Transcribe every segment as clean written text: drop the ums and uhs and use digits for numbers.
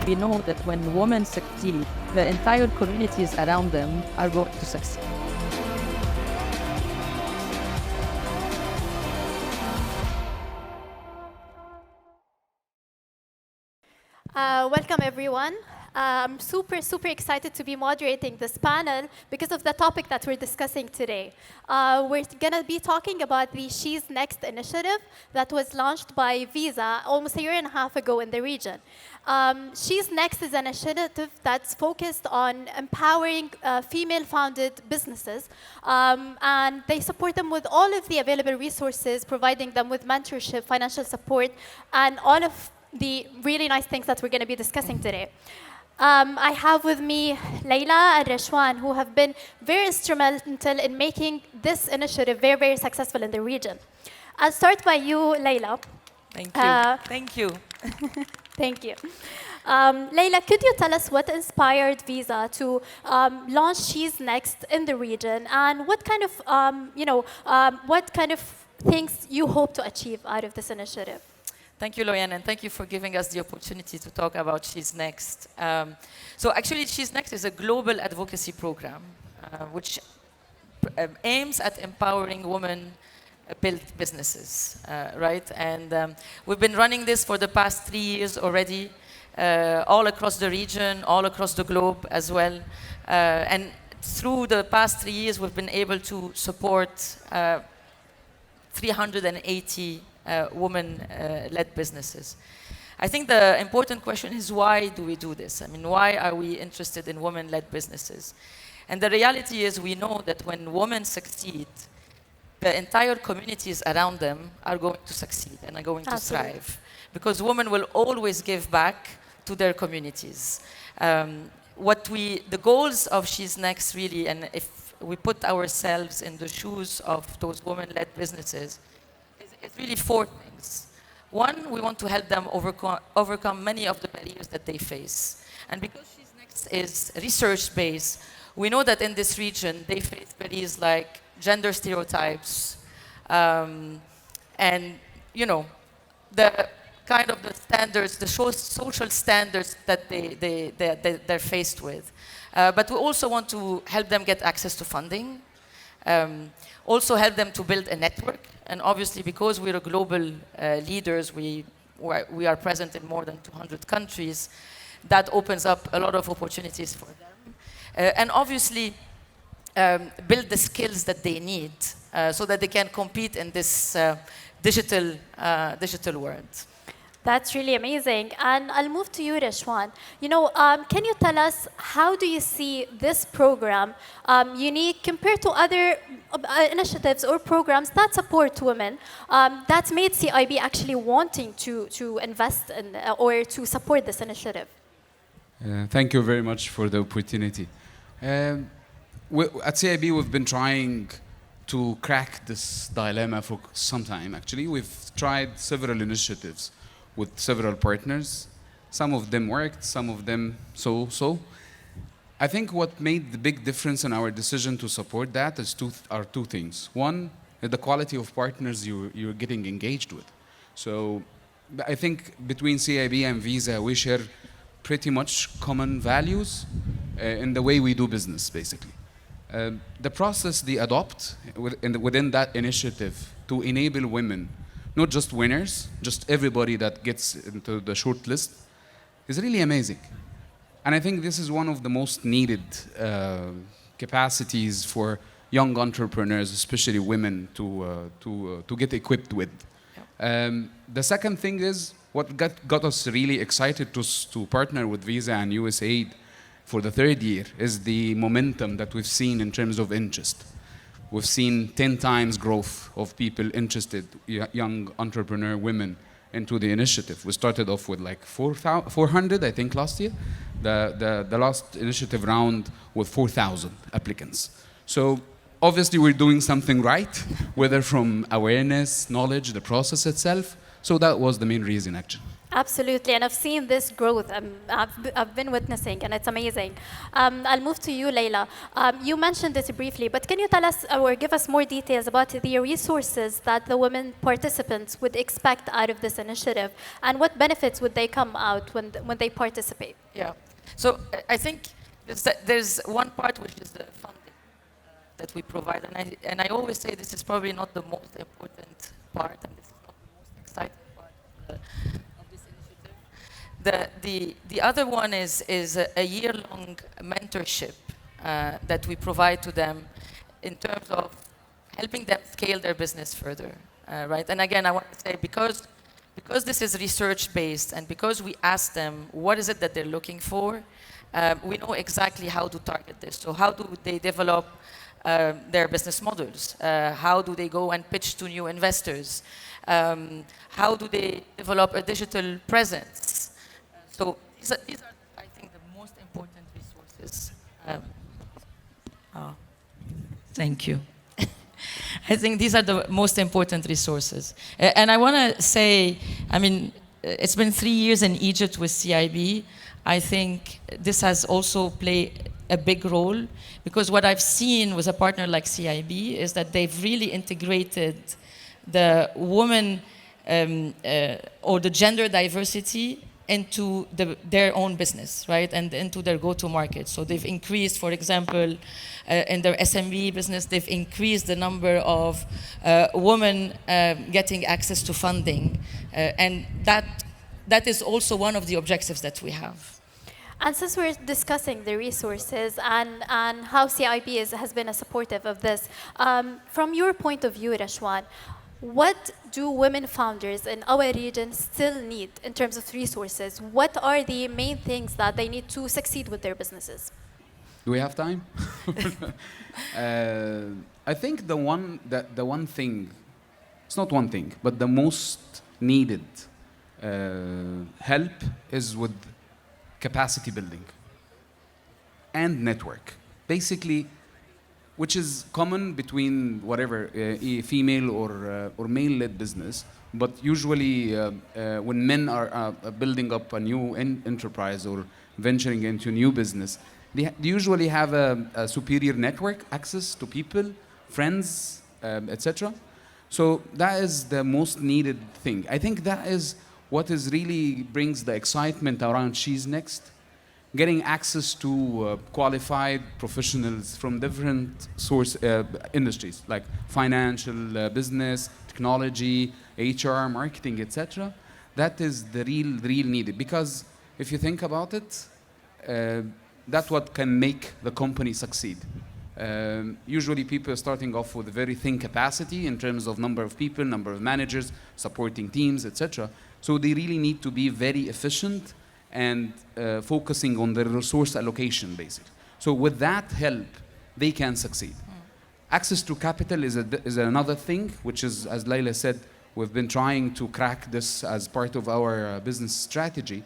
we know that when women succeed, the entire communities around them are going to succeed. Welcome, everyone. I'm super excited to be moderating this panel because of the topic that we're discussing today. We're going to be talking about the She's Next initiative that was launched by Visa almost a year and a half ago in the region. She's Next is an initiative that's focused on empowering female-founded businesses, and they support them with all of the available resources, providing them with mentorship, financial support, and all of the really nice things that we're going to be discussing today. I have with me Leila and Reshwan, who have been very instrumental in making this initiative very successful in the region. I'll start by you, Leila. Thank you. Thank you. Thank you. Leila, could you tell us what inspired Visa to launch She's Next in the region, and what kind of things you hope to achieve out of this initiative? Thank you, Loyan, and thank you for giving us the opportunity to talk about She's Next. So actually, She's Next is a global advocacy program which aims at empowering women build businesses, right? And we've been running this for the past 3 years already, all across the region, all across the globe as well. And through the past 3 years, we've been able to support 380 women-led businesses. I think the important question is, why do we do this? I mean, why are we interested in women-led businesses? And the reality is, we know that when women succeed, the entire communities around them are going to succeed and are going to thrive. Because women will always give back to their communities. The goals of She's Next really, and if we put ourselves in the shoes of those women-led businesses, it's really 4 things. One, we want to help them overcome many of the barriers that they face. And because She's Next is research-based, we know that in this region, they face barriers like gender stereotypes, and the kind of the standards, the social standards that they're faced with. But we also want to help them get access to funding, also help them to build a network. And obviously, because we're global leaders, we are present in more than 200 countries, that opens up a lot of opportunities for them. And obviously, build the skills that they need so that they can compete in this digital world. That's really amazing. And I'll move to you, Reshwan. Can you tell us, how do you see this program unique compared to other initiatives or programs that support women, that's made CIB actually wanting to invest in or to support this initiative? Thank you very much for the opportunity. At CIB, we've been trying to crack this dilemma for some time, actually. We've tried several initiatives with several partners. Some of them worked, some of them so. I think what made the big difference in our decision to support that are two things. One, the quality of partners you're getting engaged with. So I think between CIB and Visa, we share pretty much common values in the way we do business, basically. The process they adopt within that initiative to enable women, not just winners, just everybody that gets into the short list, is really amazing. And I think this is one of the most needed capacities for young entrepreneurs, especially women, to get equipped with. The second thing is, what got us really excited to partner with Visa and USAID for the third year is the momentum that we've seen in terms of interest. We've seen 10 times growth of people interested, young entrepreneur women, into the initiative. We started off with like 400, I think, last year. The last initiative round with 4,000 applicants. So obviously we're doing something right, whether from awareness, knowledge, the process itself. So that was the main reason, actually. Absolutely, and I've seen this growth. I've been witnessing, and it's amazing. I'll move to you, Layla. You mentioned it briefly, but can you tell us or give us more details about the resources that the women participants would expect out of this initiative, and what benefits would they come out when they participate? Yeah. So I think there's one part which is the funding that we provide, and I always say this is probably not the most important part, and this is not the most exciting part of this initiative. The other one is a year-long mentorship that we provide to them in terms of helping them scale their business further, right? And again, I want to say because this is research-based and because we ask them what is it that they're looking for, we know exactly how to target this. So how do they develop their business models? How do they go and pitch to new investors? How do they develop a digital presence? So these are, I think, the most important resources. Thank you. I think these are the most important resources. And I want to say, I mean, it's been 3 years in Egypt with CIB. I think this has also played a big role because what I've seen with a partner like CIB is that they've really integrated the woman or the gender diversity into their own business, right, and into their go-to-market. So they've increased, for example, in their SMB business, they've increased the number of women getting access to funding, and that is also one of the objectives that we have. And since we're discussing the resources and how CIB has been a supportive of this, from your point of view, Rashwan, what do women founders in our region still need in terms of resources? What are the main things that they need to succeed with their businesses? Do we have time? I think the one thing, it's not one thing, but the most needed help is with capacity building and network. Basically, which is common between whatever female or male-led business, but usually when men are building up a new enterprise or venturing into new business, they usually have a superior network access to people, friends, etc. So that is the most needed thing. I think that is what is really brings the excitement around She's Next. Getting access to qualified professionals from different industries like financial, business, technology, HR, marketing, etc. That is the real needed, because if you think about it, that's what can make the company succeed. Usually people are starting off with a very thin capacity in terms of number of people, number of managers, supporting teams, etc. So they really need to be very efficient and focusing on their resource allocation, basically. So with that help, they can succeed. Access to capital is another thing, which is, as Layla said, we've been trying to crack this as part of our business strategy,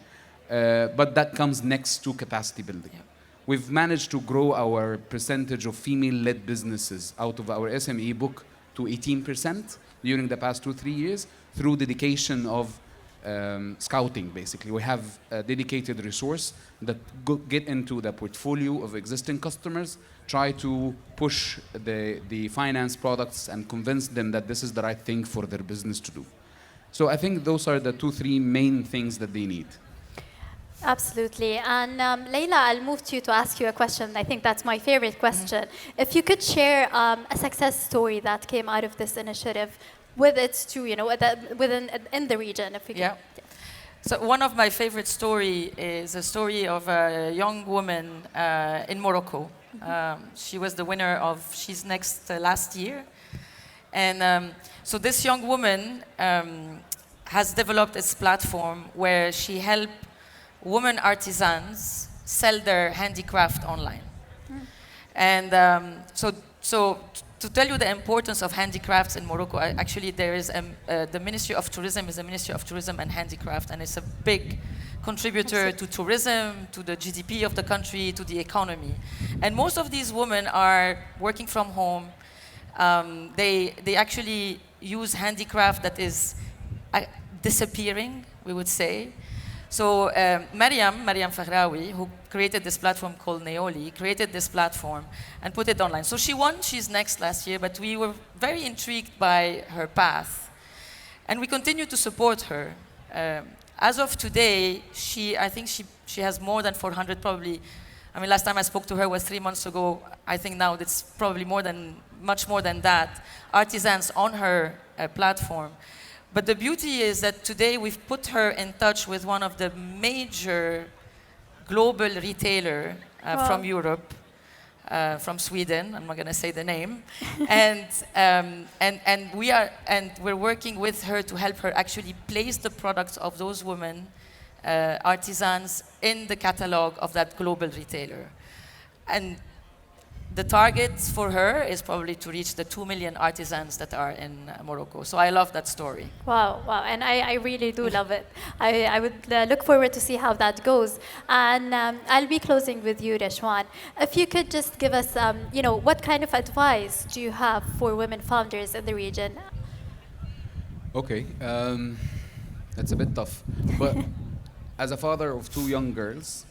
but that comes next to capacity building. Yeah. We've managed to grow our percentage of female-led businesses out of our SME book to 18% during the past 2-3 years through dedication of scouting, basically. We have a dedicated resource that get into the portfolio of existing customers, try to push the finance products and convince them that this is the right thing for their business to do. So I think those are the 2-3 main things that they need. Absolutely. And Layla, I'll move to you to ask you a question. I think that's my favorite question. If you could share a success story that came out of this initiative with its two, in the region, if we could. Yeah. So one of my favorite story is a story of a young woman in Morocco. She was the winner of She's Next last year. And so this young woman has developed this platform where she helped women artisans sell their handicraft online. And so to tell you the importance of handicrafts in Morocco, actually there is the Ministry of Tourism is a Ministry of Tourism and Handicraft, and it's a big contributor to tourism, to the GDP of the country, to the economy. And most of these women are working from home. They actually use handicraft that is disappearing, we would say. So Mariam Faghraoui, who created this platform called Neoli, created this platform and put it online. So she won She's Next last year, but we were very intrigued by her path. And we continue to support her. As of today, I think she has more than 400 probably. I mean, last time I spoke to her was 3 months ago. I think now it's probably much more than that, artisans on her platform. But the beauty is that today we've put her in touch with one of the major global retailer from Europe, from Sweden. I'm not going to say the name, and we're working with her to help her actually place the products of those women, artisans, in the catalog of that global retailer, and the target for her is probably to reach the 2 million artisans that are in Morocco. So I love that story. Wow, wow, and I really do love it. I would look forward to see how that goes. And I'll be closing with you, Reshwan. If you could just give us, what kind of advice do you have for women founders in the region? Okay, that's a bit tough. But as a father of 2 young girls,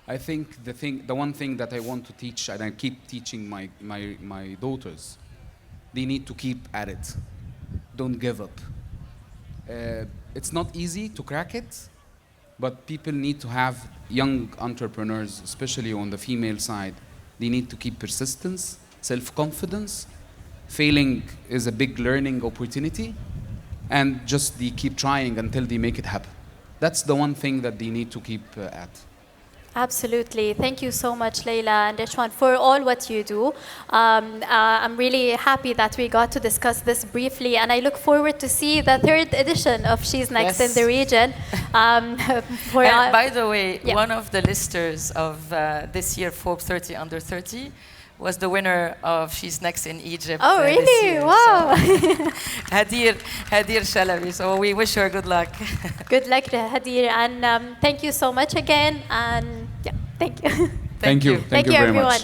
I think the one thing that I want to teach, and I keep teaching my daughters, they need to keep at it. Don't give up. It's not easy to crack it, but people need to have young entrepreneurs, especially on the female side. They need to keep persistence, self-confidence. Failing is a big learning opportunity, and just they keep trying until they make it happen. That's the one thing that they need to keep at. Absolutely. Thank you so much, Leila and Reshwan, for all what you do. I'm really happy that we got to discuss this briefly, and I look forward to see the 3rd edition of She's Next in the region. And by the way, one of the listers of this year Forbes 30 Under 30 was the winner of She's Next in Egypt. Oh, really? This year. Wow. So, Hadir Shalabi. So we wish her good luck. Good luck, Hadir. And thank you so much again. And yeah, thank you. Thank you. Thank you, very everyone. much.